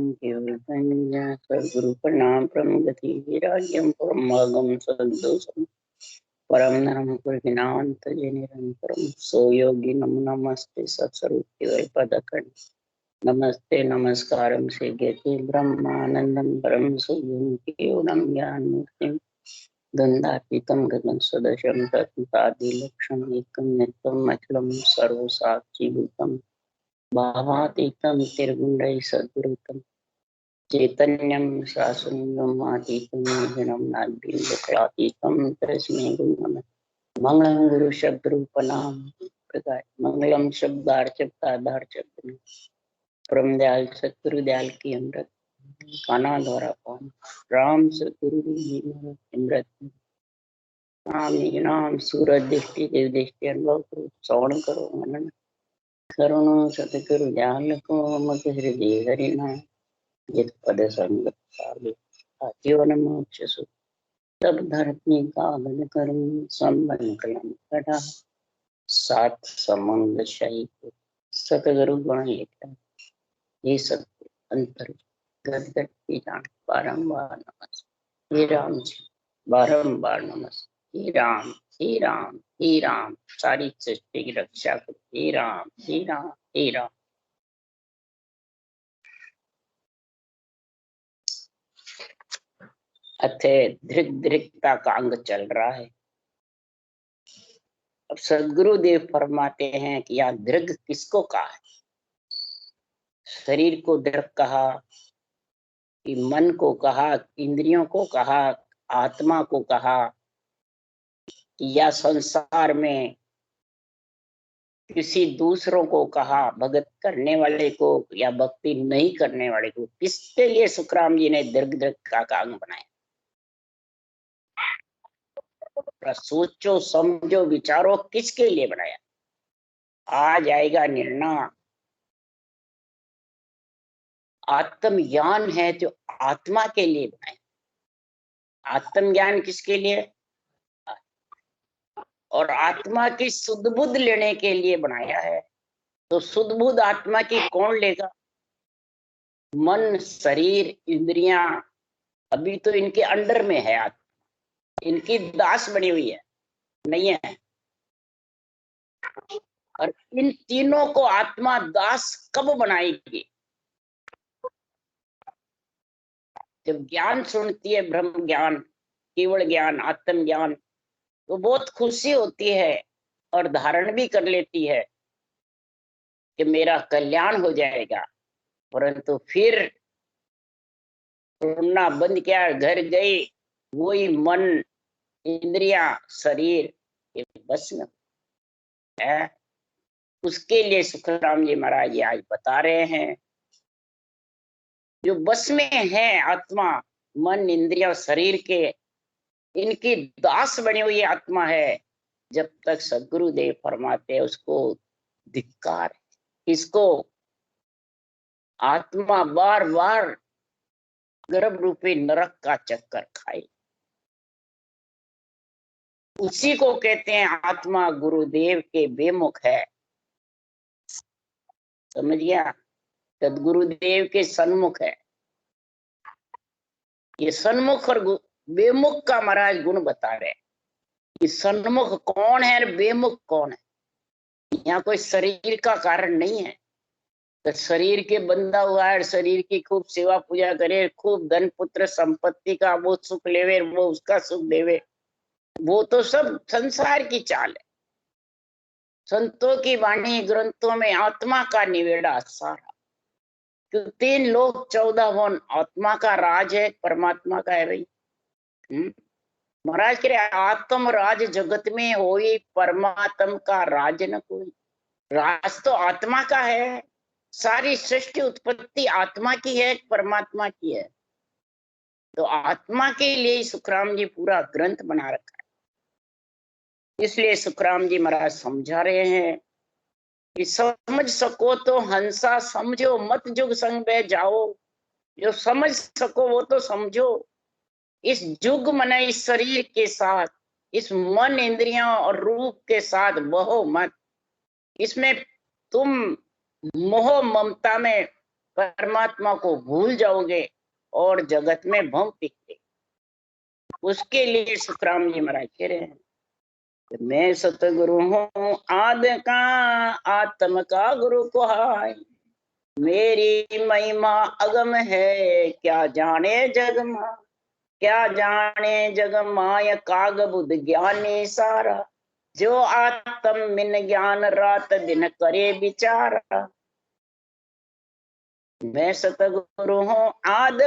सद्गुरु प्रणाम परम गति विराज्यम परमागम सदोषम परम नरम पुरनाथ जय निरंतरम सो योगी नमो नमस्ते सत्स्वरूप पदकं नमस्ते नमस्कारम से गति ब्रह्मानंदम परम सुगम केवलम ज्ञानमूर्तिम दंडातीतम गगन सदृशम तत्पादिलक्षण एकम नित्यम अचलम सर्वसाक्षी भूतम भावातीतम त्रिगुणै सद्गुरुतम चैतन्यम शासनम आतीतम जन्म नाभीतम तस्मै गुरुनमः मंगलम गुरु शब्द रूप नाम प्रकाश मंगलम शब्दार्चक शब्द परम दयाल सतगुरु दयाल की अमृत काना द्वारा पान राम सतगुरु अमृत नाम सूरज दृष्टि देव दृष्टि अनुभव करो श्रवण करो मनन करुणो सतगुरु दयाल को मत हृदय हरिना जित पद संगत साधु जीवन मोक्ष सुख तब धरती कागज कर्म संबंध कलम कटा सात समुद्र शहीद सतगुरु गुण लिखा ये सब अंतर गदगद की जान बारंबार नमस्ते हे राम जी बारंबार नमस्ते हे राम हे राम हे राम सारी सृष्टि की रक्षा कर हे राम हे राम हे राम। अथे धृग धृगता का अंग चल रहा है। अब सदगुरुदेव फरमाते हैं कि यहाँ दृग किसको कहा है? शरीर को दृग कहा कि मन को कहा, इंद्रियों को कहा, आत्मा को कहा, या संसार में किसी दूसरों को कहा, भगत करने वाले को या भक्ति नहीं करने वाले को? किसके लिए सुखराम जी ने दृग दृग का अंग बनाया? सोचो समझो विचारो किसके लिए बनाया? आ जाएगा निर्णय। आत्मज्ञान है जो आत्मा के लिए बनाया। आत्मज्ञान किसके लिए? और आत्मा की शुद्ध बुद्ध लेने के लिए बनाया है। तो शुद्ध बुद्ध आत्मा की कौन लेगा? मन, शरीर, इंद्रियां अभी तो इनके अंडर में है, आत्मा इनकी दास बनी हुई है, नहीं है। और इन तीनों को आत्मा दास कब बनाएगी? जब ज्ञान सुनती है, ब्रह्म ज्ञान, केवल ज्ञान, आत्म ज्ञान, तो बहुत खुशी होती है और धारण भी कर लेती है कि मेरा कल्याण हो जाएगा। परंतु फिर सुनना बंद किया, घर गई, वही मन, इंद्रिया, शरीर ये बस में है। उसके लिए सुखराम जी महाराज ये आज बता रहे हैं, जो बस में है आत्मा, मन, इंद्रिया, शरीर के, इनकी दास बनी हुई आत्मा है। जब तक सदगुरुदेव फरमाते हैं उसको धिक्कार है। इसको आत्मा बार बार गर्भ रूपी नरक का चक्कर खाए। उसी को कहते हैं आत्मा गुरुदेव के बेमुख है। समझ गया? सदगुरुदेव के सन्मुख है। ये सन्मुख और बेमुख का महाराज गुण बता रहे हैं कि सन्मुख कौन है और बेमुख कौन है। यहाँ कोई शरीर का कारण नहीं है। तो शरीर के बंधा हुआ है, शरीर की खूब सेवा पूजा करे, खूब धन पुत्र संपत्ति का वो सुख लेवे, वो उसका सुख देवे, वो तो सब संसार की चाल है। संतों की वाणी ग्रंथों में आत्मा का निवेड़ा सारा, तो 3 लोक 14 भुवन आत्मा का राज है, परमात्मा का है भाई। महाराज कह रहे आत्म राज जगत में होई, परमात्म का राज न कोई। राज तो आत्मा का है। सारी सृष्टि उत्पत्ति आत्मा की है, परमात्मा की है। तो आत्मा के लिए सुखराम जी पूरा ग्रंथ बना रखा है। इसलिए सुखराम जी महाराज समझा रहे हैं कि समझ सको तो हंसा समझो, मत जुग संग बह जाओ। जो समझ सको वो तो समझो। इस जुग मन इस शरीर के साथ, इस मन, इंद्रियों और रूप के साथ बहो मत। इसमें तुम मोह ममता में परमात्मा को भूल जाओगे और जगत में भंग पिघले। उसके लिए सुखराम जी महाराज कह रहे हैं, मैं सतगुरु हूँ आद का, आत्म का गुरु को हाय। मेरी महिमा अगम है, क्या जाने जग माँ, क्या जाने जग माय काग बुध ज्ञानी सारा। जो आत्म मिन ज्ञान रात दिन करे विचारा। मैं सतगुरु हूँ आद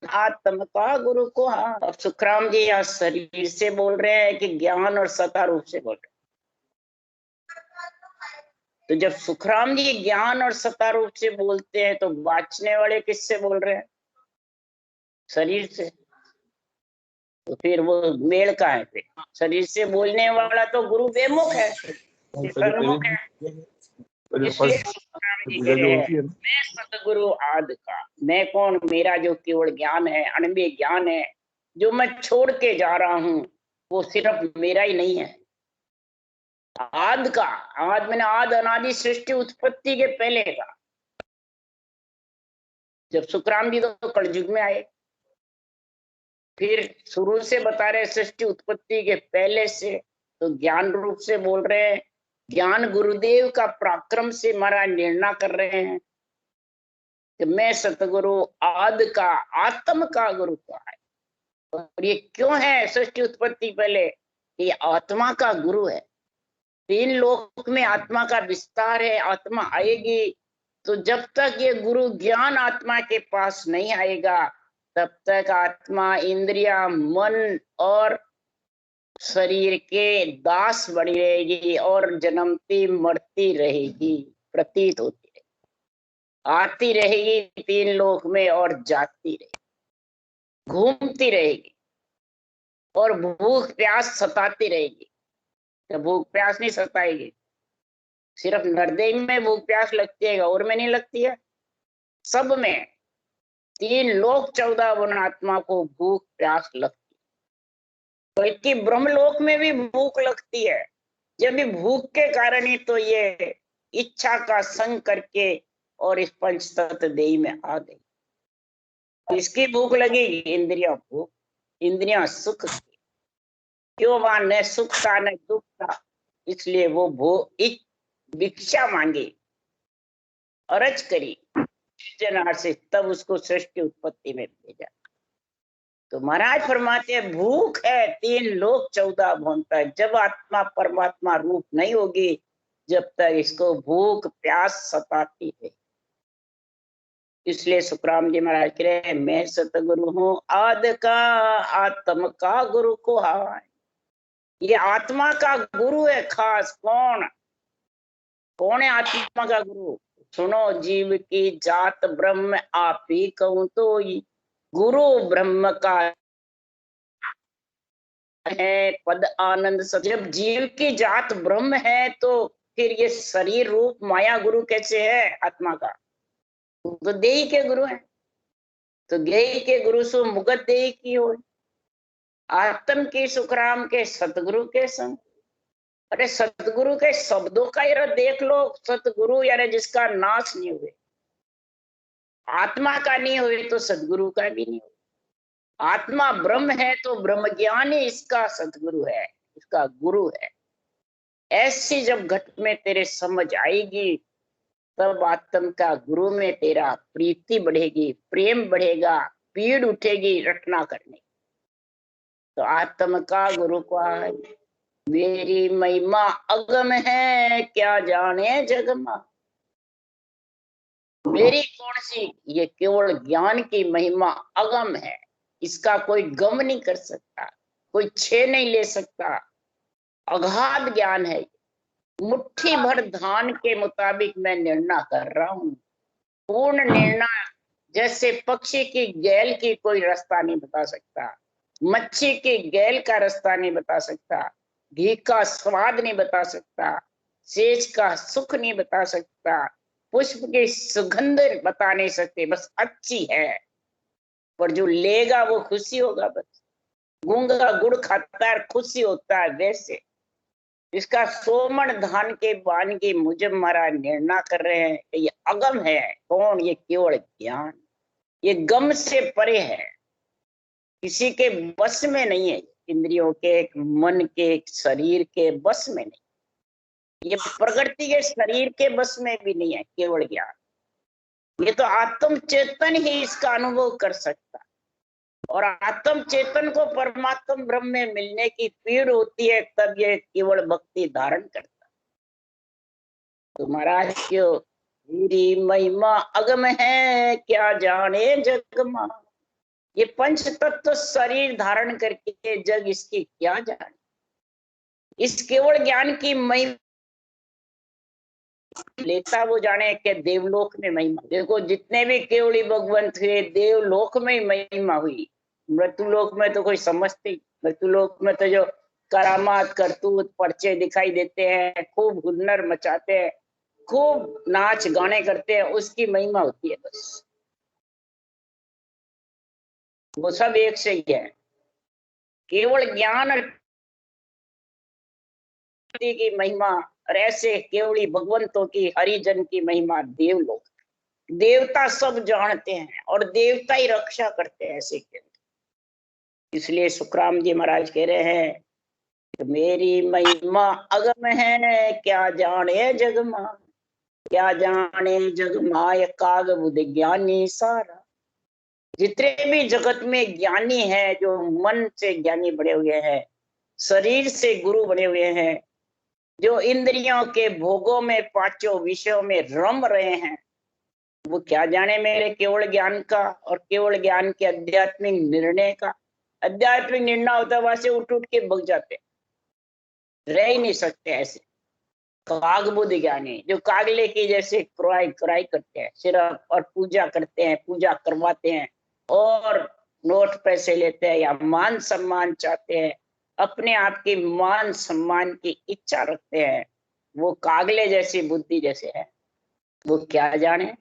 आत्म का गुरु को हाँ। अब सुखराम जी यहाँ शरीर से बोल रहे हैं कि ज्ञान और सता रूप से बोल रहे हैं। तो जब सुखराम जी ज्ञान और सता रूप से बोलते हैं तो बाँचने वाले किससे बोल रहे हैं? शरीर से। तो फिर वो मेल का है? फिर शरीर से बोलने वाला तो गुरु बेमुख है, सन्मुख है। इसलिए सुखराम जी कह रहे हैं, मैं सतगुरु आदि का। मैं कौन? मेरा जो केवल ज्ञान है, अणबे ज्ञान है, जो मैं छोड़ के जा रहा हूँ, वो सिर्फ मेरा ही नहीं है। आद का, आद मैंने आद अनादि सृष्टि उत्पत्ति के पहले का। जब सुखराम जी तो कलयुग में आए, फिर शुरू से बता रहे सृष्टि उत्पत्ति के पहले से, तो ज्ञान रूप से बोल रहे हैं। ज्ञान गुरुदेव का पराक्रम से हमारा निर्णय कर रहे हैं कि मैं सतगुरु आद का, आत्म का गुरु का है। और ये क्यों है? सृष्टि उत्पत्ति पहले ये आत्मा का गुरु है। तीन लोक में आत्मा का विस्तार है, आत्मा आएगी। तो जब तक ये गुरु ज्ञान आत्मा के पास नहीं आएगा, तब तक आत्मा, इंद्रिया, मन और शरीर के दास बनी रहेगी और जन्मती मरती रहेगी, प्रतीत होती रहेगी, आती रहेगी तीन लोक में और जाती रहेगी, घूमती रहेगी और भूख प्यास सताती रहेगी। तो भूख प्यास नहीं सताएगी, सिर्फ नरदेह में भूख प्यास लगती है और में नहीं लगती है, सब में। तीन लोक 14 वन आत्मा को भूख प्यास लगती है, बल्कि ब्रह्मलोक में भी भूख लगती है। जब भी भूख के कारण ही तो ये इच्छा का संग करके और इस पंच तत्व देही में आ गई। इसकी भूख लगेगी, इंद्रिया भूख, इंद्रिया सुख की। क्यों? वहां न सुख था न दुख था, इसलिए वो भूख भिक्षा मांगी, अरज करी जनहार से, तब उसको सृष्टि उत्पत्ति में भेजा। तो महाराज फरमाते हैं, भूख है तीन लोक 14 भुवन तक। जब आत्मा परमात्मा रूप नहीं होगी, जब तक इसको भूख प्यास सताती है। इसलिए सुखराम जी महाराज कह रहे हैं, मैं सतगुरु हूँ आद का, आत्म का गुरु को हाय। ये आत्मा का गुरु है खास। कौन? कौन है आत्मा का गुरु? सुनो, जीव की जात ब्रह्म आप ही कहूं तो ही, गुरु ब्रह्म का है पद आनंद सब। जब जीव की जात ब्रह्म है तो फिर ये शरीर रूप माया गुरु कैसे है आत्मा का? तो देही के गुरु है। तो देही के गुरु सु मुगत देही की हो, आत्म की सुखराम के सतगुरु के संग। अरे सतगुरु के शब्दों का यार देख लो, सतगुरु यार जिसका नाश नहीं हुए, आत्मा का नहीं हुए तो सतगुरु का भी नहीं हुए। आत्मा ब्रह्म है तो ब्रह्म ज्ञानी इसका सतगुरु है, इसका गुरु है। ऐसी जब घट में तेरे समझ आएगी, तब आत्म का गुरु में तेरा प्रीति बढ़ेगी, प्रेम बढ़ेगा, पीड़ उठेगी रटना करने। तो आत्म का गुरु को है, मेरी महिमा अगम है, क्या जाने जग माँ। मेरी कौन सी? ये केवल ज्ञान की महिमा अगम है, इसका कोई गम नहीं कर सकता, कोई छे नहीं ले सकता। अगाध ज्ञान है। मुट्ठी भर धान के मुताबिक मैं निर्णय कर रहा हूँ, पूर्ण निर्णय। जैसे पक्षी की गैल की कोई रास्ता नहीं बता सकता, मच्छी की गैल का रास्ता नहीं बता सकता, घी का स्वाद नहीं बता सकता, सेज का सुख नहीं बता सकता, पुष्प की सुगंध बता नहीं सकते, बस अच्छी है। पर जो लेगा वो खुशी होगा। बस गूंगा गुड़ खाता है खुशी होता है, वैसे इसका सोमण धान के बाण की मुझे महाराज निर्णय कर रहे हैं कि ये अगम है। कौन? ये केवल ज्ञान, ये गम से परे है, किसी के बस में नहीं है, इंद्रियों के, मन के, शरीर के बस में नहीं, ये प्रकृति के शरीर के बस में भी नहीं है केवल ज्ञान। ये तो आत्म चेतन ही इसका अनुभव कर सकता, और आत्म चेतन को परमात्म ब्रह्म में मिलने की पीड़ होती है, तब ये केवल भक्ति धारण करता। तो महाराज क्यों? मेरी महिमा अगम है, क्या जाने जग मा। ये पंच तत्व शरीर धारण करके जग इसकी क्या जाने। इस केवल ज्ञान की महिमा लेता वो जाने कि देवलोक में महिमा। देखो जितने भी केवली भगवंत हुए, देवलोक में ही महिमा हुई। मृत्युलोक में तो कोई समझते ही, मृत्युलोक में तो जो करामात करतूत पर्चे दिखाई देते हैं, खूब हुन्नर मचाते हैं, खूब नाच गाने करते हैं, उसकी महिमा होती है बस। वो सब एक से ही है। केवल ज्ञान की महिमा, और ऐसे केवली भगवंतों की, हरिजन की महिमा देवलोक। देवता सब जानते हैं और देवता ही रक्षा करते हैं ऐसे के। इसलिए सुखराम जी महाराज कह रहे हैं कि मेरी महिमा अगम है, क्या जाने जग मा। क्या जाने जग माय काग बुध ज्ञानी सारा। जितने भी जगत में ज्ञानी है, जो मन से ज्ञानी बने हुए हैं, शरीर से गुरु बने हुए हैं, जो इंद्रियों के भोगों में, पांचों विषयों में रम रहे हैं, वो क्या जाने मेरे केवल ज्ञान का, और केवल ज्ञान के आध्यात्मिक निर्णय का। आध्यात्मिक निर्णय होता है, वहां से उठ उठ के भग जाते, रह ही नहीं सकते ऐसे। काग बुद्ध ज्ञानी, जो कागले की जैसे क्राई क्राई करते हैं सिर्फ, और पूजा करते हैं, पूजा करवाते हैं, और नोट पैसे लेते हैं, या मान सम्मान चाहते हैं, अपने आप की मान सम्मान की इच्छा रखते हैं, वो कागले जैसी बुद्धि जैसे है। वो क्या जाने।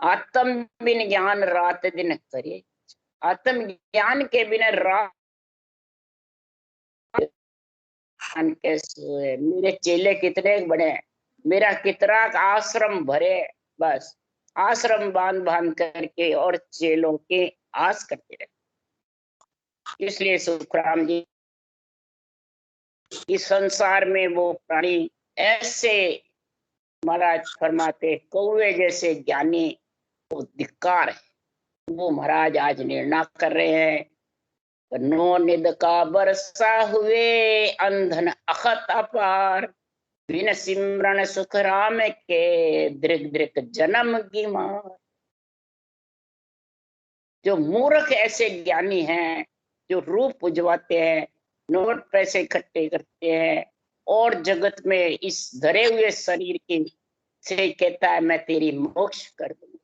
आत्म बिन ज्ञान रात दिन करे। आत्म ज्ञान के बिना रात कैसे? मेरे चेले कितने बड़े हैं, मेरा कितना आश्रम भरे, बस आश्रम बांध बांध करके और चेलों के आस करते रहे। इसलिए सुखराम जी इस संसार में वो प्राणी ऐसे महाराज फरमाते, कौवे जैसे ज्ञानी वो धिक्कार है। वो महाराज आज निर्णय कर रहे हैं, नो निद का बरसा हुए अंधन अखत अपार, बिन सिमरन सुख राम के दृग दृग जन्म की मार। जो मूर्ख ऐसे ज्ञानी हैं, जो रूप पुजवाते हैं, नोट पैसे इकट्ठे करते हैं, और जगत में इस धरे हुए शरीर की से कहता है मैं तेरी मोक्ष कर दूंगा,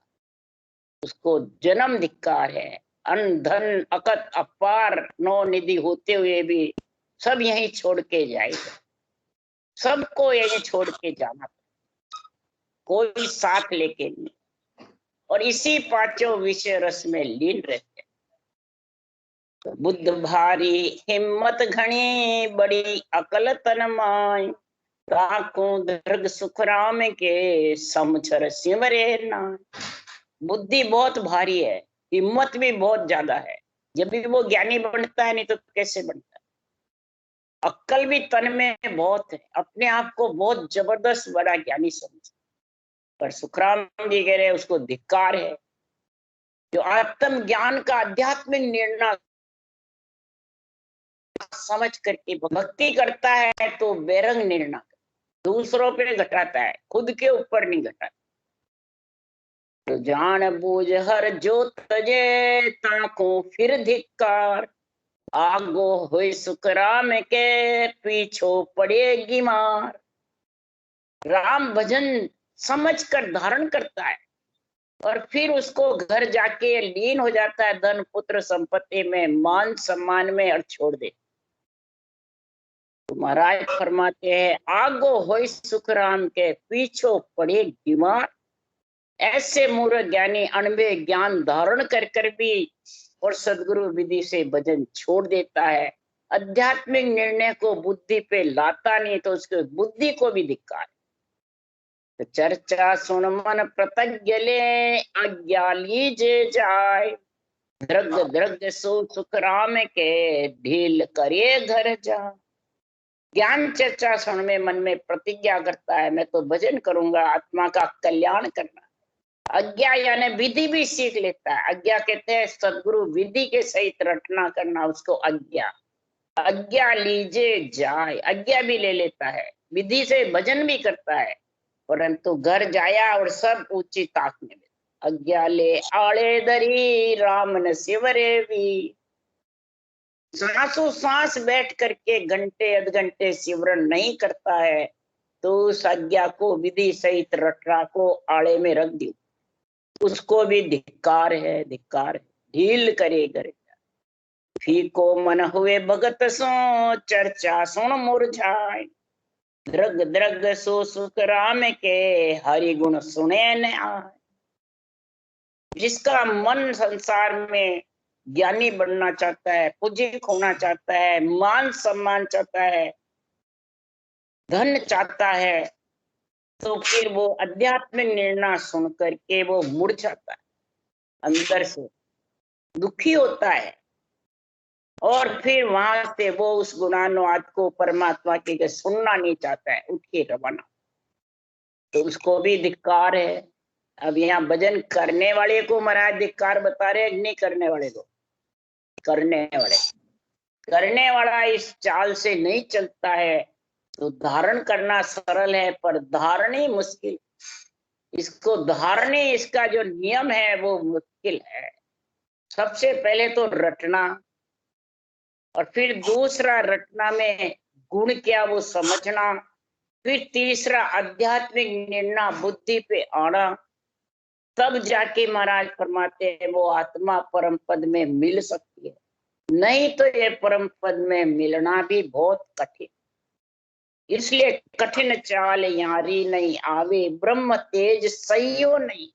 उसको जन्म धिक्कार है। अनधन अकत अपार नौ निधि होते हुए भी सब यहीं छोड़ के जाएगा, सबको यहीं छोड़ के जाना, कोई साथ लेके नहीं, और इसी पांचों विषय रस में लीन रहते। तो बुद्ध भारी हिम्मत घनी, बड़ी अकल तन माय, ताकू दीर्घ सुख राम के समझर सिमरे ना। बुद्धि बहुत भारी है, हिम्मत भी बहुत ज्यादा है, जब भी वो ज्ञानी बनता है, नहीं तो कैसे बनता है। अक्ल भी तन में बहुत है, अपने आप को बहुत जबरदस्त बड़ा ज्ञानी समझ, पर सुखराम जी कह रहे उसको धिक्कार है। जो आत्म ज्ञान का आध्यात्मिक निर्णय समझ करके भक्ति करता है, तो बेरंग निर्णय दूसरों पे घटाता है, खुद के ऊपर नहीं घटाता। तो जान बूझ हर जो तजे, ताको फिर धिक्कार, आगो हुई सुख राम के पीछो पड़ेगी मार। राम भजन समझ कर धारण करता है, और फिर उसको घर जाके लीन हो जाता है धन पुत्र संपत्ति में, मान सम्मान में, और छोड़ दे। तो महाराज फरमाते हैं आगो होई सुख राम के पीछो पड़े बीमार। ऐसे मूर्ख ज्ञानी अणबे ज्ञान धारण कर कर भी और सदगुरु विधि से भजन छोड़ देता है, आध्यात्मिक निर्णय को बुद्धि पे लाता नहीं तो उसके बुद्धि को भी धिक्कार। तो चर्चा सुन मन प्रत्यज्ञ ले, आज्ञा लीजे जाय। द्रग द्रग सो सुख राम के, ढील करे घर जा। ज्ञान चर्चा सुन में मन में प्रतिज्ञा करता है, मैं तो भजन करूंगा, आत्मा का कल्याण करना। आज्ञा यानी विधि भी सीख लेता है। आज्ञा कहते हैं सदगुरु विधि के सहित रटना करना, उसको आज्ञा। आज्ञा लीजे जाए, आज्ञा भी ले लेता है, विधि से भजन भी करता है, परंतु घर जाया और सब ऊंची ताक में। आज्ञा ले आड़े दरी, राम न सिवरे भी। सांसों सांस बैठ करके घंटे अध घंटे सिमरन नहीं करता है तो उस आज्ञा को विधि सहित रटना को आड़े में रख दी, उसको भी धिक्कार है, धिक्कार है। ढील करे करे फीको मन हुए भगत सो, चर्चा सुन मुरझाए। द्रग द्रग सो सुख राम के, हरि गुण सुने न आए। जिसका मन संसार में ज्ञानी बनना चाहता है, पूजिक होना चाहता है, मान सम्मान चाहता है, धन चाहता है, तो फिर वो आध्यात्मिक निर्णय सुन करके वो मुड़ जाता है, अंदर से दुखी होता है, और फिर वहां से वो उस गुणानुवाद को परमात्मा के सुनना नहीं चाहता है, उठ के रवाना। तो उसको भी धिक्कार है। अब यहाँ भजन करने वाले को महाराज धिक्कार बता रहे, नहीं करने वाले को। करने वाला इस चाल से नहीं चलता है तो धारण करना सरल है, पर धारणी मुश्किल। इसको धारणे, इसका जो नियम है वो मुश्किल है। सबसे पहले तो रटना, और फिर दूसरा रटना में गुण क्या वो समझना, फिर तीसरा आध्यात्मिक निर्णय बुद्धि पे आना, तब जाके महाराज फरमाते हैं वो आत्मा परम पद में मिल सकती है। नहीं तो ये परम पद में मिलना भी बहुत कठिन। इसलिए कठिन चाल यारी नहीं आवे, ब्रह्म तेज सहियो नहीं।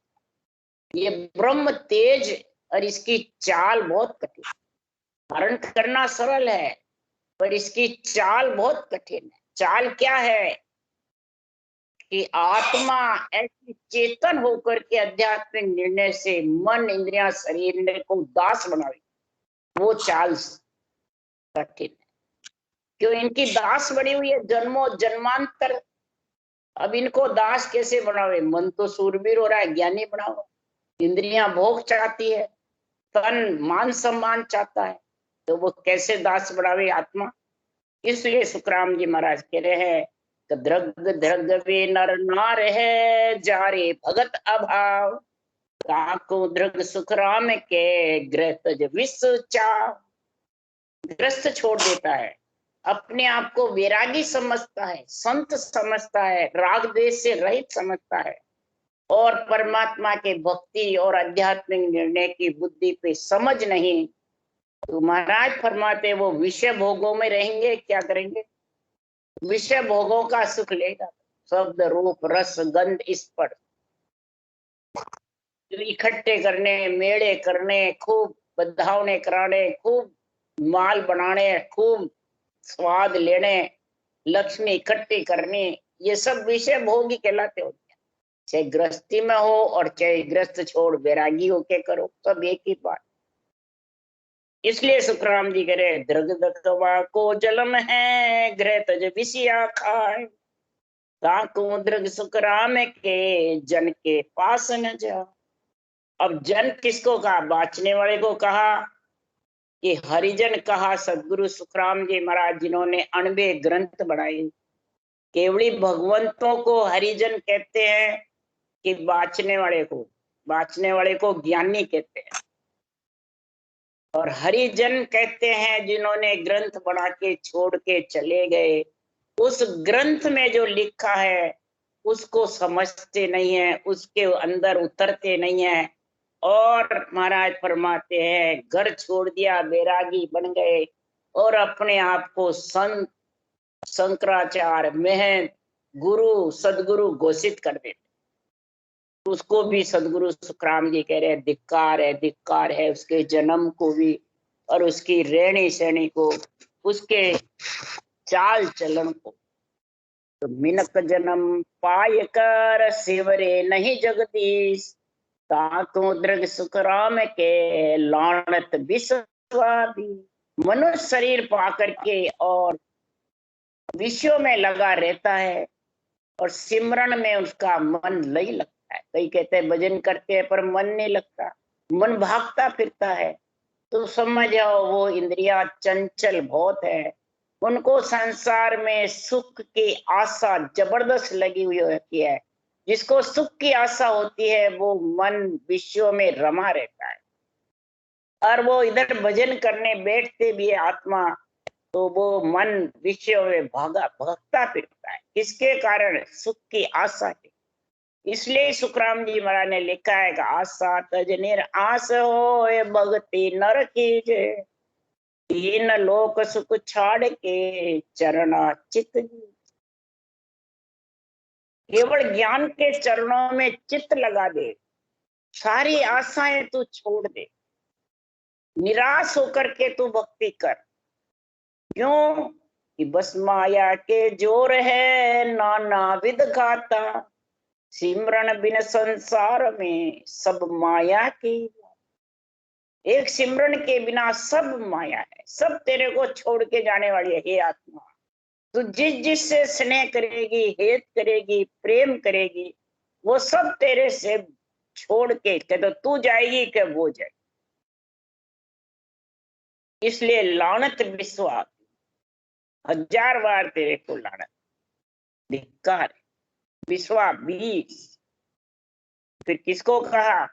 ये ब्रह्म तेज और इसकी चाल बहुत कठिन। धारण करना सरल है पर इसकी चाल बहुत कठिन है। चाल क्या है कि आत्मा ऐसी चेतन होकर के आध्यात्मिक निर्णय से मन इंद्रिया शरीर को दास बनावे, वो चाल कठिन है। क्यों? इनकी दास बनी हुई है जन्मों जन्मांतर। अब इनको दास कैसे बनावे? मन तो सूरबीर हो रहा है, ज्ञानी बनाओ। इंद्रियां भोग चाहती है, तन मान सम्मान चाहता है, तो वो कैसे दास बनावे आत्मा? इसलिए सुखराम जी महाराज कह रहे हैं द्रग द्रग वे नर नार है, जारे भगत अभाव। काको द्रग सुखराम के, ग्रह विश्व चाव। ग्रस्त छोड़ देता है, अपने आप को वैरागी समझता है, संत समझता है, राग द्वेष से रहित समझता है, और परमात्मा के भक्ति और आध्यात्मिक निर्णय की बुद्धि पे समझ नहीं। तो महाराज फरमाते वो विषय भोगों में रहेंगे, क्या करेंगे? विषय भोगों का सुख लेगा, शब्द रूप रस गंध स्पर्श इकट्ठे करने, मेले करने, खूब बधावने कराने, खूब माल बनाने, खूब स्वाद लेने, लक्ष्मी इकट्ठी करनी, ये सब विषय भोग ही कहलाते होते हैं। चाहे गृहस्थी में हो और चाहे गृहस्थ छोड़ वैरागी होके करो, सब एक ही बात। इसलिए सुखराम जी कह रहे द्रग दवा को जलम है, ग्रह तज विषया खाए। ताको द्रग सुखराम के, जन के पास न जा। अब जन किसको कहा? बाँचने वाले को कहा कि हरिजन कहा सदगुरु सुखराम जी महाराज, जिन्होंने 98 ग्रंथ बनाए। केवली भगवंतों को हरिजन कहते हैं कि बाँचने वाले को ज्ञानी कहते हैं, और हरिजन कहते हैं जिन्होंने ग्रंथ बना के छोड़ के चले गए। उस ग्रंथ में जो लिखा है उसको समझते नहीं है, उसके अंदर उतरते नहीं है, और महाराज फरमाते हैं घर छोड़ दिया, बैरागी बन गए, और अपने आप को संत, शंकराचार्य, महंत, गुरु, सदगुरु घोषित कर देते। उसको भी सदगुरु सुखराम जी कह रहे हैं धिक्कार है, धिक्कार है उसके जन्म को भी और उसकी रहनी सहनी को। उसके चाल चलन को। तो मिनक जन्म पाय कर सिवरे नहीं जगदीश, ताको दृग सुख राम के लानत विश्वादी। मनुष्य शरीर पा करके और विषयों में लगा रहता है और सिमरन में उसका मन नहीं लगता है। कई कहते हैं भजन करते हैं पर मन नहीं लगता, मन भागता फिरता है। तो समझ जाओ वो इंद्रिया चंचल बहुत है, उनको संसार में सुख की आशा जबरदस्त लगी हुई होती है। जिसको सुख की आशा होती है वो मन विषयों में रमा रहता है, और वो इधर भजन करने बैठते भी है आत्मा, तो वो मन विषयों में भगता फिरता है। इसके कारण सुख की आशा है। इसलिए सुखराम जी महाराज ने लिखा है कि आशा तज निराश हो भगति नर कीजे, तीन लोक सुख छाड़ के चरणा चित। केवल ज्ञान के चरणों में चित्त लगा दे, सारी आशाएं तू छोड़ दे, निराश होकर के तू भक्ति कर। क्यों कि बस माया के जोर है नाना विध खाता, सिमरन बिन संसार में सब माया की। एक सिमरन के बिना सब माया है, सब तेरे को छोड़ के जाने वाली है। हे आत्मा, तू जिस जिससे स्नेह करेगी, हेत करेगी, प्रेम करेगी, वो सब तेरे से छोड़ के तो तू जाएगी कि वो जाएगी। इसलिए लानत विश्वास, 1000 बार तेरे को लानत, धिक्कार। विश्वा 20। फिर किसको कहा?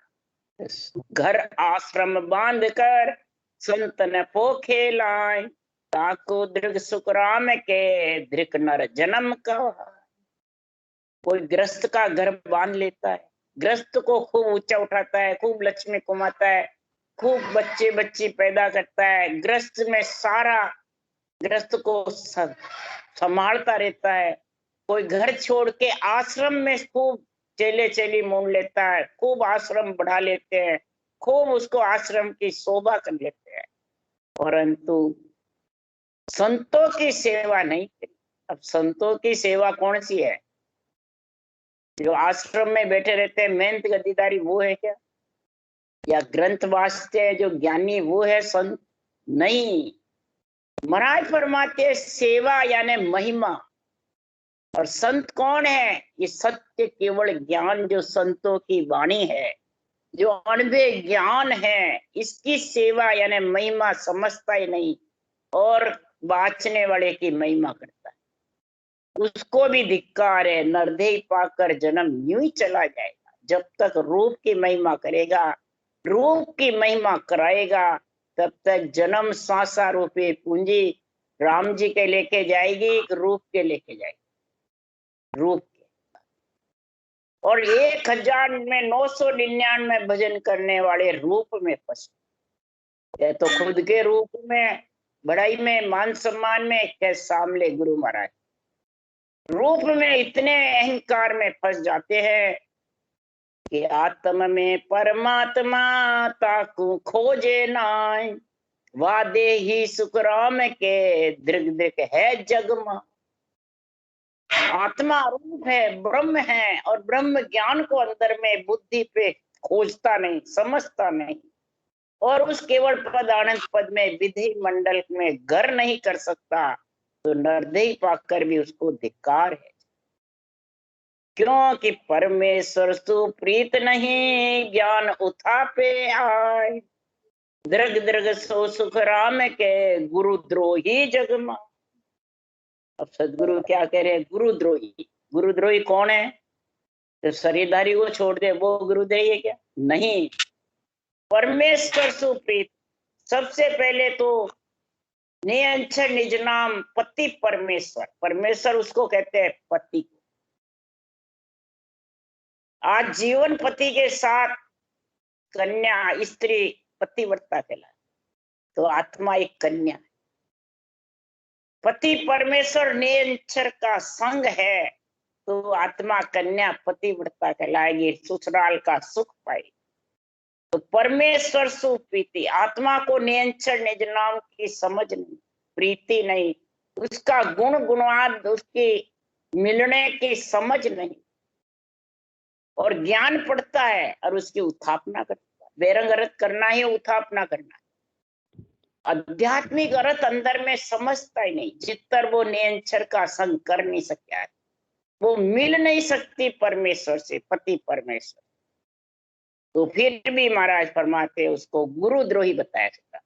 घर आश्रम बांध कर संत न पोखे लाए, ताको दृग सुख राम के दृक नर जन्म का। कोई ग्रस्त का घर बांध लेता है, ग्रस्त को खूब ऊंचा उठाता है, खूब लक्ष्मी कमाता है, खूब बच्चे बच्ची पैदा करता है, ग्रस्त में सारा ग्रस्त को संभालता रहता है। कोई घर छोड़ के आश्रम में खूब चेले चेली मोड़ लेता है, खूब आश्रम बढ़ा लेते हैं, खूब उसको आश्रम की शोभा कर लेते हैं, परंतु संतों की सेवा नहीं करी। अब संतों की सेवा कौन सी है? जो आश्रम में बैठे रहते हैं मेहनत गद्दीदारी, वो है क्या? या ग्रंथ वाचते हैं जो ज्ञानी, वो है संत? नहीं। महाराज फरमाते सेवा यानी महिमा। और संत कौन है? ये सत्य केवल ज्ञान जो संतों की वाणी है, जो अनबे ज्ञान है, इसकी सेवा यानी महिमा समझता ही नहीं और बाचने वाले की महिमा करता है, उसको भी धिक्कार है। नरदेह पाकर जन्म यूं ही चला जाएगा। जब तक रूप की महिमा करेगा, रूप की महिमा कराएगा, तब तक जन्म सांसा रूपी पूंजी राम जी के लेके जाएगी, रूप के लेके जाएगी, रूप के। और 1000 में 999 भजन करने वाले रूप में फंसे, या तो खुद के रूप में, बड़ाई में, मान सम्मान में, क्या सामने गुरु महाराज। रूप में इतने अहंकार में फंस जाते हैं कि आत्म में परमात्मा ताकू खोजे नाय, वादे ही सुख राम के दृग दृग है जगमा। आत्मा रूप है, ब्रह्म है, और ब्रह्म ज्ञान को अंदर में बुद्धि पे खोजता नहीं, समझता नहीं, और उस केवल पद आनंद पद में विधि मंडल में घर नहीं कर सकता, तो नरदेह पाकर भी उसको धिक्कार है। क्योंकि परमेश्वर सुप्रीत नहीं, ज्ञान उठा पे आए, दृग दृग सो सुख राम के गुरुद्रोही जगमा। अब सदगुरु क्या कह रहे हैं? गुरुद्रोही। गुरुद्रोही कौन है? तो शरीरधारी को छोड़ दे वो गुरुद्रोही है क्या? नहीं। परमेश्वर सुप्रीत, सबसे पहले तो निअक्षर निज नाम पति परमेश्वर, परमेश्वर उसको कहते हैं पति को। आज जीवन पति के साथ कन्या स्त्री पतिव्रता कहलाए, तो आत्मा एक कन्या है। पति परमेश्वर निअक्षर का संग है, तो आत्मा कन्या पतिव्रता कहलाएगी, ससुराल का सुख पाएगी। तो परमेश्वर सुप्रीति, आत्मा को निअक्षर निज नाम की समझ नहीं, प्रीति नहीं, उसका गुण गुणाद उसकी मिलने की समझ नहीं, और ज्ञान पड़ता है और उसकी उत्थापना करता है। बेरंग अर्थ करना ही उत्थापना करना है। आध्यात्मिक अर्थ अंदर में समझता ही नहीं, जितर वो नियंचर का संग कर नहीं सकता है, वो मिल नहीं सकती परमेश्वर से, पति परमेश्वर। तो फिर भी महाराज फरमाते उसको गुरुद्रोही बताया जाता।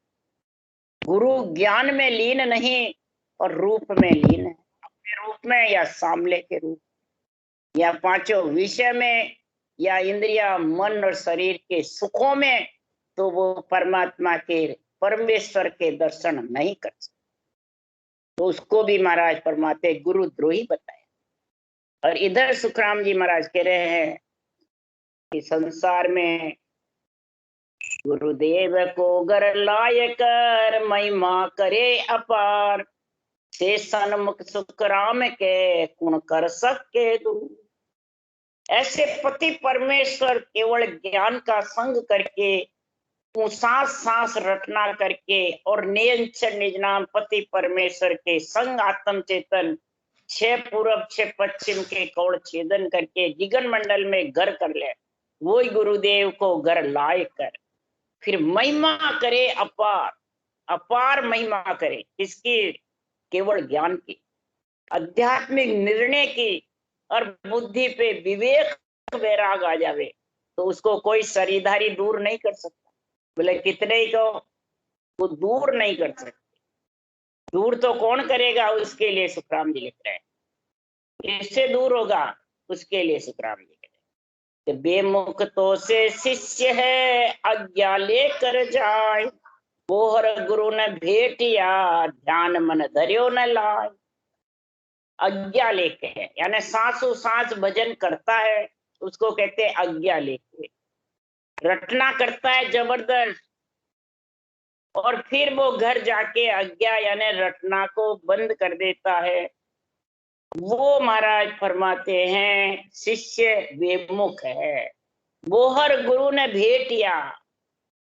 गुरु ज्ञान में लीन नहीं और रूप में लीन है, अपने रूप में या सामले के रूप, या पांचों विषय में, या इंद्रिया मन और शरीर के सुखों में, तो वो परमात्मा के परमेश्वर के दर्शन नहीं कर सकते। तो उसको भी महाराज फरमाते गुरुद्रोही बताया। और इधर सुखराम जी महाराज कह रहे हैं कि संसार में गुरुदेव को गर लाय कर महिमा करे अपार, से सन्मुख सुखराम के गुण कर सके दूर। ऐसे पति परमेश्वर केवल ज्ञान का संग करके, सांस सांस रटना करके, और नियंचन निज नाम पति परमेश्वर के संग आत्म चेतन, 6 पूरब 6 पश्चिम के कौड़ छेदन करके जिगन मंडल में घर कर ले, वही गुरुदेव को घर लाए कर, फिर महिमा करे अपार। अपार महिमा करे किसकी? केवल ज्ञान की, आध्यात्मिक निर्णय की, और बुद्धि पे विवेक वैराग आ जावे, तो उसको कोई शरीरधारी दूर नहीं कर सकता। बोले कितने ही को वो दूर नहीं कर सकते। दूर तो कौन करेगा? उसके लिए सुखराम जी लिख रहे हैं। इससे दूर होगा उसके लिए सुखराम जी लिख रहे हैं। बेमुख तो से शिष्य है, आज्ञा लेकर जाए, बोहर गुरु ने भेटिया, ध्यान मन धर्यो न लाए। आज्ञा लेके है, यानी सांसों सांस भजन करता है, उसको कहते हैं आज्ञा लेके। रटना करता है जबरदस्त, और फिर वो घर जाके आज्ञा यानी रटना को बंद कर देता है। वो महाराज फरमाते हैं शिष्य विमुख है। वो हर गुरु ने भेटिया,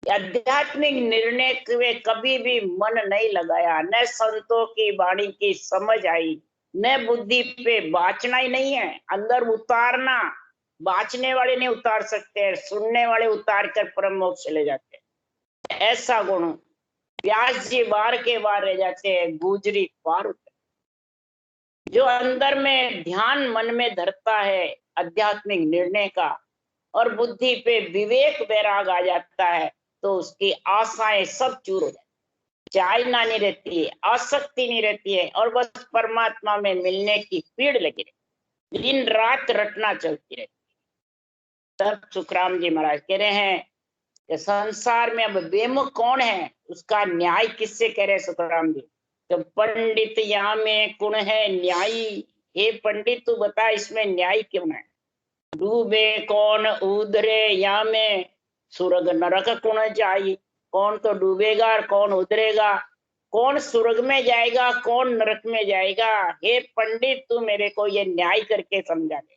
आध्यात्मिक निर्णय में कभी भी मन नहीं लगाया, न संतों की वाणी की समझ आई, न बुद्धि पे बाचना ही नहीं है, अंदर उतारना। बाचने वाले नहीं उतार सकते, सुनने वाले उतार कर परम मोक्ष चले जाते हैं। ऐसा गुण। व्यास जी बार के बार रह जाते हैं, गुजरी पार उतर। जो अंदर में ध्यान मन में धरता है आध्यात्मिक निर्णय का, और बुद्धि पे विवेक वैराग आ जाता है, तो उसकी आशाएं सब चूर हो जाती, चाहना नहीं रहती है, आसक्ति नहीं रहती है, और बस परमात्मा में मिलने की पीड़ लगी रहती, दिन रात रटना चलती रहती। तब सुखराम जी महाराज कह रहे हैं कि संसार में अब बेमुख कौन है, उसका न्याय किससे कह रहे सुखराम जी? तो पंडित यहाँ में कुण है न्यायी। हे पंडित तू बता इसमें न्याय क्यों है? डूबे कौन उधरे या में, स्वर्ग नरक कुण जाई। कौन तो डूबेगा और कौन उधरेगा, कौन स्वर्ग में जाएगा कौन नरक में जाएगा? हे पंडित तू मेरे को ये न्याय करके समझा दे।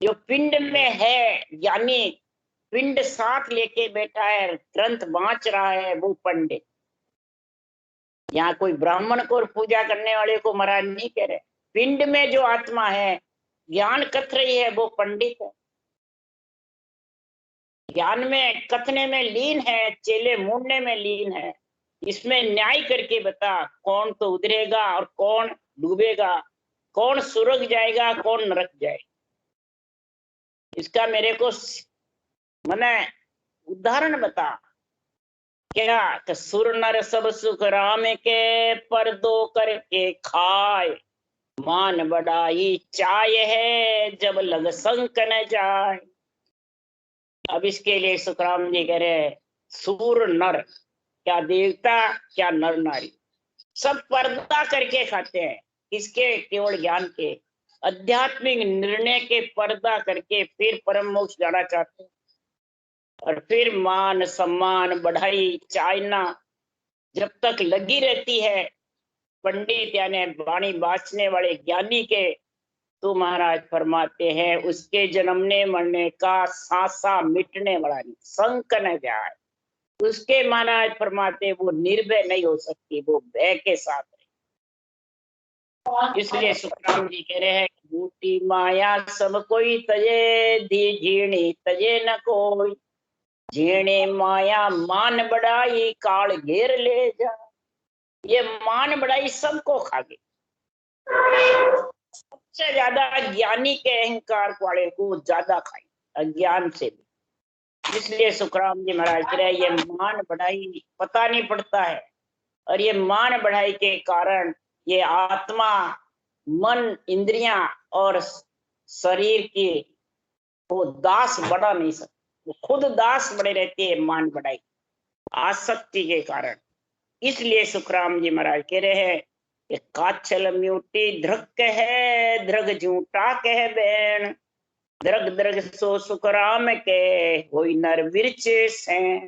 जो पिंड में है, यानी पिंड साथ लेके बैठा है, ग्रंथ बांच रहा है, वो पंडित। यहाँ कोई ब्राह्मण को पूजा करने वाले को महाराज नहीं कह रहे। पिंड में जो आत्मा है, ज्ञान कथ रही है, वो पंडित है, ज्ञान में कथने में लीन है, चेले मूंढने में लीन है। इसमें न्याय करके बता कौन तो उतरेगा और कौन डूबेगा, कौन स्वर्ग जाएगा कौन नरक जाएगा। इसका मेरे को मने उदाहरण बता। क्या कि सुर नर सब सुख राम के, पर दो करके खाए, मान बढ़ाई चाय है, जब लग संक न जाए। अब इसके लिए सुखराम जी कह रहे सूर नर, क्या देवता क्या नर नारी, सब पर्दा करके खाते हैं। इसके केवल ज्ञान के, आध्यात्मिक निर्णय के पर्दा करके फिर परम मोक्ष जाना चाहते हैं। और फिर मान सम्मान बढ़ाई चाहना जब तक लगी रहती है पंडित यानी वाणी बाचने वाले ज्ञानी के, तो महाराज फरमाते हैं उसके जन्मने मरने का सांसा मिटने वाला नहीं, संक न जाए। उसके महाराज फरमाते वो निर्भय नहीं हो सकती, वो भय के साथ रहे। इसलिए सुखराम जी कह रहे हैं, झूठी माया सब कोई तजे, धी झीणी तजे न कोई, झीणे माया मान बढ़ाई, काल घेर ले जा। ये मान बढ़ाई सबको खा गई, सबसे ज्यादा ज्ञानी के अहंकार वाले को ज्यादा खाई, अज्ञान से भी। इसलिए सुखराम जी महाराज कह रहे, ये मान बढ़ाई पता नहीं पड़ता है, और ये मान बढ़ाई के कारण ये आत्मा, मन, इंद्रियां और शरीर की वो दास बना नहीं सकते, वो खुद दास बने रहते हैं मान बढ़ाई आसक्ति के कारण। इसलिए सुखराम जी महाराज कह रहे हैं कि काछल म्यूटी ध्रक कह, ध्रग झूठा कह बैन, ध्रग ध्रग सो सुखराम के, होई नर विरचे से।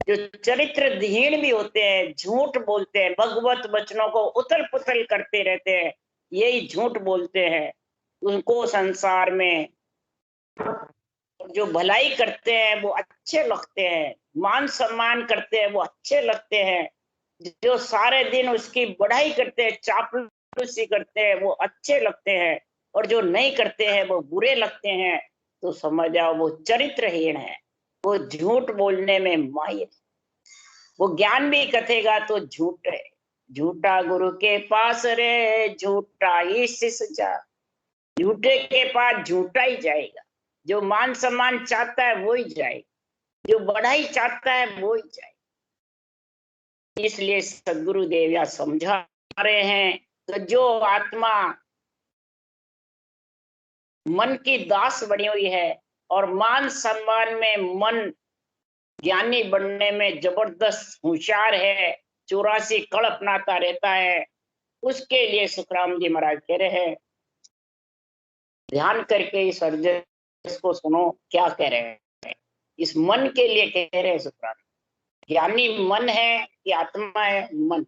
जो चरित्रहीन भी होते हैं, झूठ बोलते हैं, भगवत वचनों को उथल पुथल करते रहते हैं, यही झूठ बोलते हैं, उनको संसार में जो भलाई करते हैं वो अच्छे लगते हैं, मान सम्मान करते हैं वो अच्छे लगते हैं, जो सारे दिन उसकी बढ़ाई करते हैं, चापलूसी करते हैं वो अच्छे लगते हैं, और जो नहीं करते हैं वो बुरे लगते हैं। तो समझ जाओ वो चरित्रहीन है, वो झूठ बोलने में माहिर, वो ज्ञान भी कथेगा तो झूठ है। झूठा गुरु के पास रे, झूठा ही शिष्य जा, झूठे के पास झूठा ही जाएगा। जो मान सम्मान चाहता है वो ही जाएगा, जो बढ़ाई चाहता है वो ही जाएगा। इसलिए सदगुरुदेव यह समझा रहे हैं कि जो आत्मा मन की दास बनी हुई है और मान सम्मान में मन ज्ञानी बनने में जबरदस्त होशियार है, 84 कड़ अपनाता रहता है, उसके लिए सुखराम जी महाराज कह रहे हैं, ध्यान करके इस अर्जस को सुनो क्या कह रहे हैं। इस मन के लिए कह रहे हैं सुखराम, ज्ञानी मन है कि आत्मा है? मन।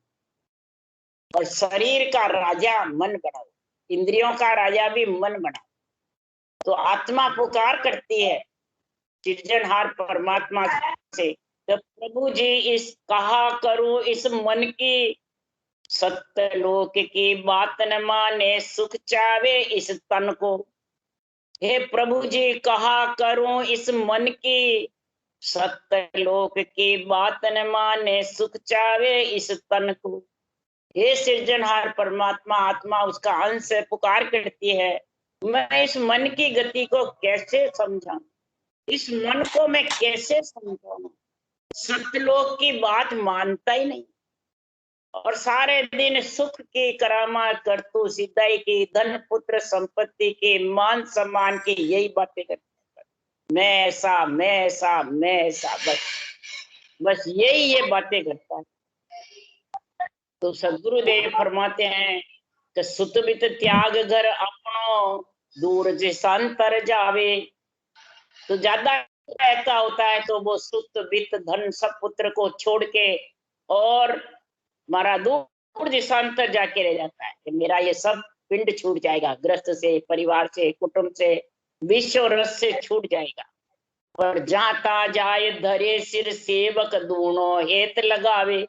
और शरीर का राजा मन बनाओ, इंद्रियों का राजा भी मन बनाओ। तो आत्मा पुकार करती है सृजनहार परमात्मा से, तो प्रभु जी इस कहा करूं इस मन की, सत्य लोक की बात न माने, सुख चावे इस तन को। हे प्रभु जी कहा करूं इस मन की, सत्य लोक की बात न माने, सुख चावे इस तन को। हे सृजनहार परमात्मा, आत्मा उसका अंश पुकार करती है, मैं इस मन की गति को कैसे समझाऊं, इस मन को मैं कैसे समझाऊं? सत्यलोक की बात मानता ही नहीं, और सारे दिन सुख की करामात करतू, सिद्धाई की, धन पुत्र संपत्ति की, मान सम्मान की यही बातें करते हैं। मैं ऐसा, मैं ऐसा, मैं ऐसा, बस बस यही ये बातें करता है। तो सदगुरुदेव फरमाते हैं कि सुतबित त्याग घर अपनो, दूर जिसांतर जावे। तो ज्यादा ऐसा होता है तो वो सुत वित्त धन सब पुत्र को छोड़ के और मारा दूर दिशांतर जाके रह जाता है कि मेरा ये सब पिंड छूट जाएगा, ग्रस्त से, परिवार से, कुटुंब से, विश्व रस से छूट जाएगा। पर जाता जाए धरे सिर, सेवक दूनो हेत लगावे।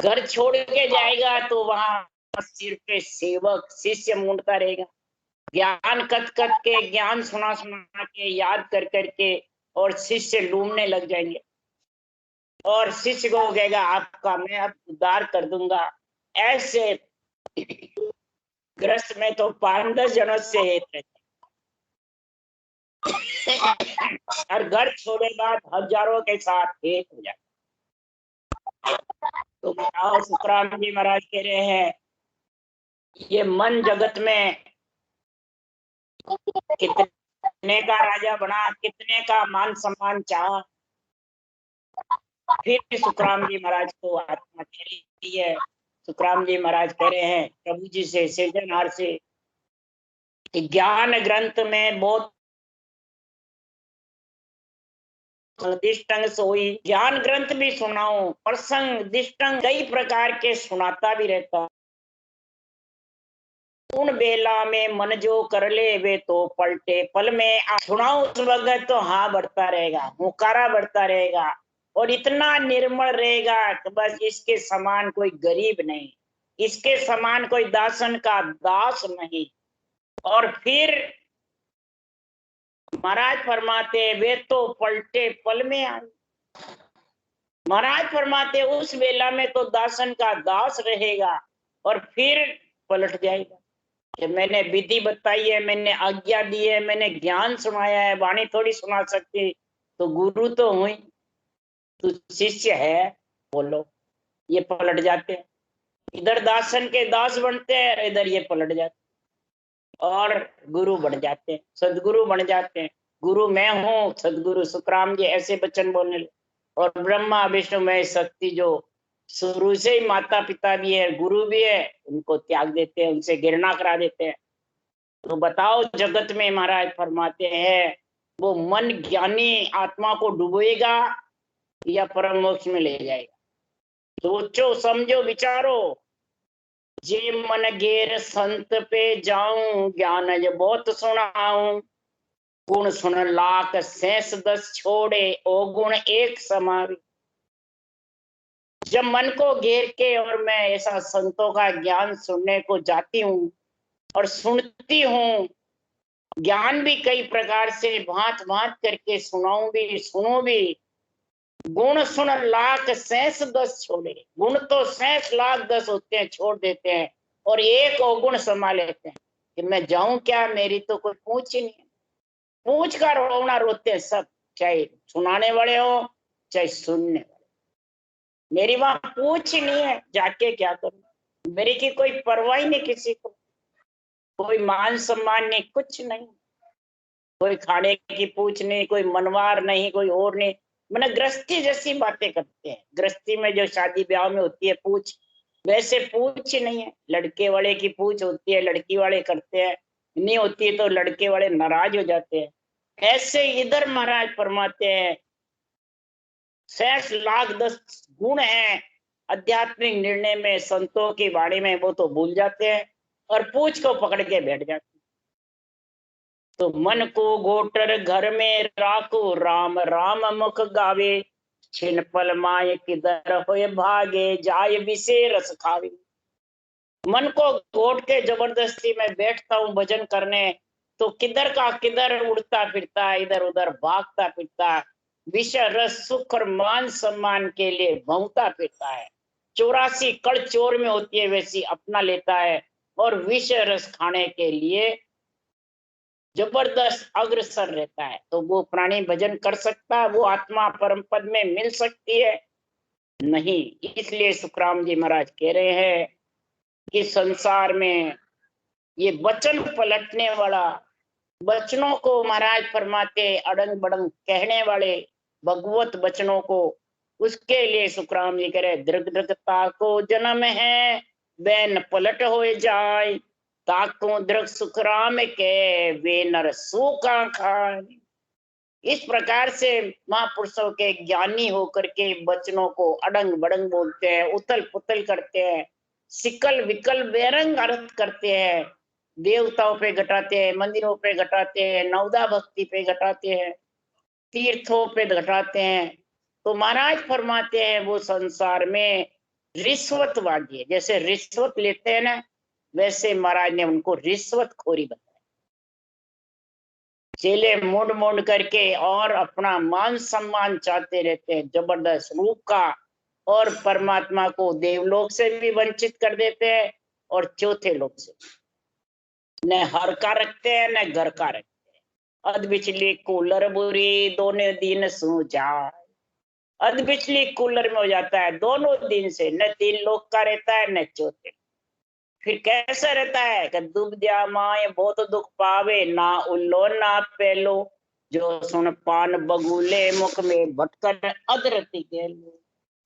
घर छोड़ के जाएगा तो वहां सिर पे सेवक शिष्य मूंढता रहेगा, ज्ञान कथ कथ के, ज्ञान सुना सुना के, याद कर करके, और शिष्य लूमने लग जाएंगे, और शिष्य को कहेगा आपका मैं अब उद्धार कर दूंगा। ऐसे ग्रस्त में तो 5-10 जनों से हेत रहते, और घर छोड़े बाद हजारों के साथ हेत हो जाता। तो सुखराम जी महाराज कह रहे हैं, ये मन जगत में कितने का राजा बना, कितने का मान सम्मान चाहा, फिर सुखराम जी महाराज को आत्मा चली है। सुखराम जी महाराज कह रहे हैं प्रभु जी से, सृजनहार से, कि ज्ञान ग्रंथ में बहुत दिष्टंग सोई, ज्ञान ग्रंथ भी सुनाओ, प्रसंग दिष्टंग कई प्रकार के सुनाता भी रहता। उन बेला में मन जो कर ले वे तो पलटे पल में, सुनाओ उस वक्त तो हाँ बढ़ता रहेगा, हुकारा बढ़ता रहेगा, और इतना निर्मल रहेगा कि बस इसके समान कोई गरीब नहीं, इसके समान कोई दासन का दास नहीं। और फिर महाराज फरमाते वे तो पलटे पल में आए। महाराज फरमाते उस वेला में तो दासन का दास रहेगा और फिर पलट जाएगा कि मैंने विधि बताई है, मैंने आज्ञा दी है, मैंने ज्ञान सुनाया है, वाणी थोड़ी सुना सकती, तो गुरु तो हुई, तू शिष्य है, बोलो। ये पलट जाते हैं, इधर दासन के दास बनते हैं, इधर ये पलट जाते और गुरु बन जाते हैं, सदगुरु बन जाते हैं। गुरु मैं हूँ, सदगुरु सुखराम जी ऐसे वचन बोलने लगे। और ब्रह्मा विष्णु महेश शक्ति जो शुरू से ही माता पिता भी है, गुरु भी है, उनको त्याग देते हैं, उनसे घृणा करा देते हैं। तो बताओ, जगत में महाराज फरमाते हैं वो मन ज्ञानी आत्मा को डुबोएगा या परम मोक्ष में ले जाएगा? सोचो, समझो, विचारो। जे मन घेर संत पे जाऊं, ज्ञान जो बहुत सुनाऊं, गुण सुन लाख शेष 10 छोड़े, ओ गुण एक समावे। जब मन को घेर के और मैं ऐसा संतों का ज्ञान सुनने को जाती हूँ और सुनती हूँ, ज्ञान भी कई प्रकार से भांत भांत करके सुनाऊं भी, सुनो भी। गुण सुन लाख शेष 10 छोड़े, गुण तो शेष लाख 10 होते हैं, छोड़ देते हैं, और एक अवगुण समा लेते हैं कि मैं जाऊं क्या, मेरी तो कोई पूछ ही नहीं है। पूछ कर रोना रोते हैं सब, चाहे सुनाने वाले हो चाहे सुनने वाले। मेरी वहां पूछ ही नहीं है, जाके क्या करूं, मेरी की कोई परवाह नहीं, किसी को कोई मान सम्मान नहीं, कुछ नहीं, कोई खाने की पूछ नहीं, कोई मनवार नहीं, कोई और नहीं। मैंने गृहस्थी जैसी बातें करते हैं, गृहस्थी में जो शादी ब्याह में होती है पूछ, वैसे पूछ ही नहीं है। लड़के वाले की पूछ होती है, लड़की वाले करते हैं, नहीं होती है तो लड़के वाले नाराज हो जाते हैं। ऐसे इधर महाराज फरमाते हैं शेष लाख 10 गुण हैं आध्यात्मिक निर्णय में, संतों की वाणी में, वो तो भूल जाते हैं और पूछ को पकड़ के बैठ जाते हैं। तो मन को गोटर घर में राखो, राम राम मुख गावे, छिन पल माय किधर होए भागे, जाय विषे रस खावे। मन को घोट के जबरदस्ती में बैठता हूँ भजन करने, तो किधर का किधर उड़ता फिरता है, इधर उधर भागता फिरता है, विषय रस सुख और मान सम्मान के लिए भौंकता फिरता है। 84 कड़ चोर में होती है वैसी अपना लेता है, और विषय रस खाने के लिए जबरदस्त अग्रसर रहता है। तो वो प्राणी भजन कर सकता है, वो आत्मा परम पद में मिल सकती है? नहीं। इसलिए सुखराम जी महाराज कह रहे हैं कि संसार में ये वचन पलटने वाला, वचनों को महाराज फरमाते अड़ंग बड़ंग कहने वाले भगवत वचनों को, उसके लिए सुखराम जी कह रहे दृग दृगता को जन्म है, वे न पलट हो जाए, ताको दृग सुखराम के वे नर सूखा खाए। इस प्रकार से महापुरुषों के ज्ञानी होकर के वचनों को अड़ंग बड़ंग बोलते हैं, उथल पुथल करते हैं, सिकल विकल बेरंग अर्थ करते हैं, देवताओं पे घटाते हैं, मंदिरों पे घटाते हैं, नवदा भक्ति पे घटाते हैं, तीर्थों पे घटाते हैं। तो महाराज फरमाते हैं वो संसार में रिश्वतवादी है, जैसे रिश्वत लेते हैं ना, वैसे महाराज ने उनको रिश्वतखोरी बताया। चेले मुंड मुंड करके और अपना मान सम्मान चाहते रहते हैं, जबरदस्त रूप का, और परमात्मा को देवलोक से भी वंचित कर देते हैं और चौथे लोक से। न हर का रखते हैं न घर का रखते हैं। अध बिचली कूलर बुरी दोनों दिन सो जाए, अध बिचली कूलर में हो जाता है दोनों दिन से, न 3 लोक का रहता है न चौथे। फिर कैसा रहता है कि दुब दिया माए बहुत दुख पावे, ना उल्लो ना पेलो, जो सुन पान बगुले मुख में भटकर अधरती गेले,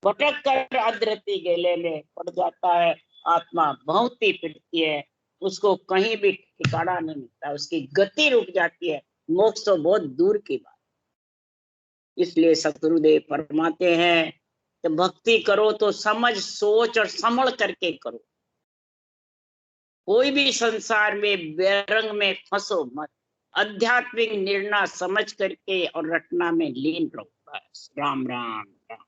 भटक कर अधरती गेले में पड़ जाता है। आत्मा भौंकती फिरती है, उसको कहीं भी ठिकाना नहीं मिलता, उसकी गति रुक जाती है, मोक्ष तो बहुत दूर की बात। इसलिए सतगुरुदेव फरमाते हैं कि भक्ति करो तो समझ सोच और संभल करके करो। कोई भी संसार में बेरंग में फंसो मत, आध्यात्मिक निर्णय समझ करके और रटना में लीन रहो। बस राम राम राम।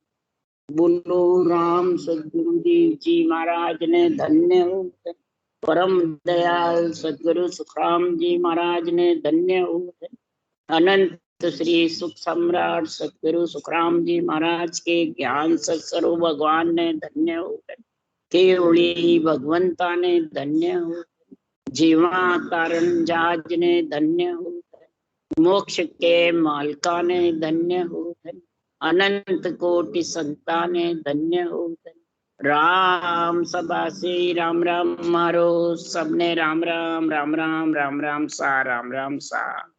बोलो राम सदगुरुदेव जी महाराज ने धन्य हो। परम दयाल सदगुरु सुखराम जी महाराज ने धन्य हो। अनंत श्री सुख सम्राट सदगुरु सुखराम जी महाराज के ज्ञान सत्स्वरूप भगवान ने धन्य हो। केवली भगवंता ने धन्य हो। जीवा कारण जाज ने धन्य हो। मोक्ष के मालका ने धन्य हो। अनंत कोटि संता ने धन्य हो। राम सभा से राम राम मारो सबने राम राम राम राम राम राम सा राम राम सा।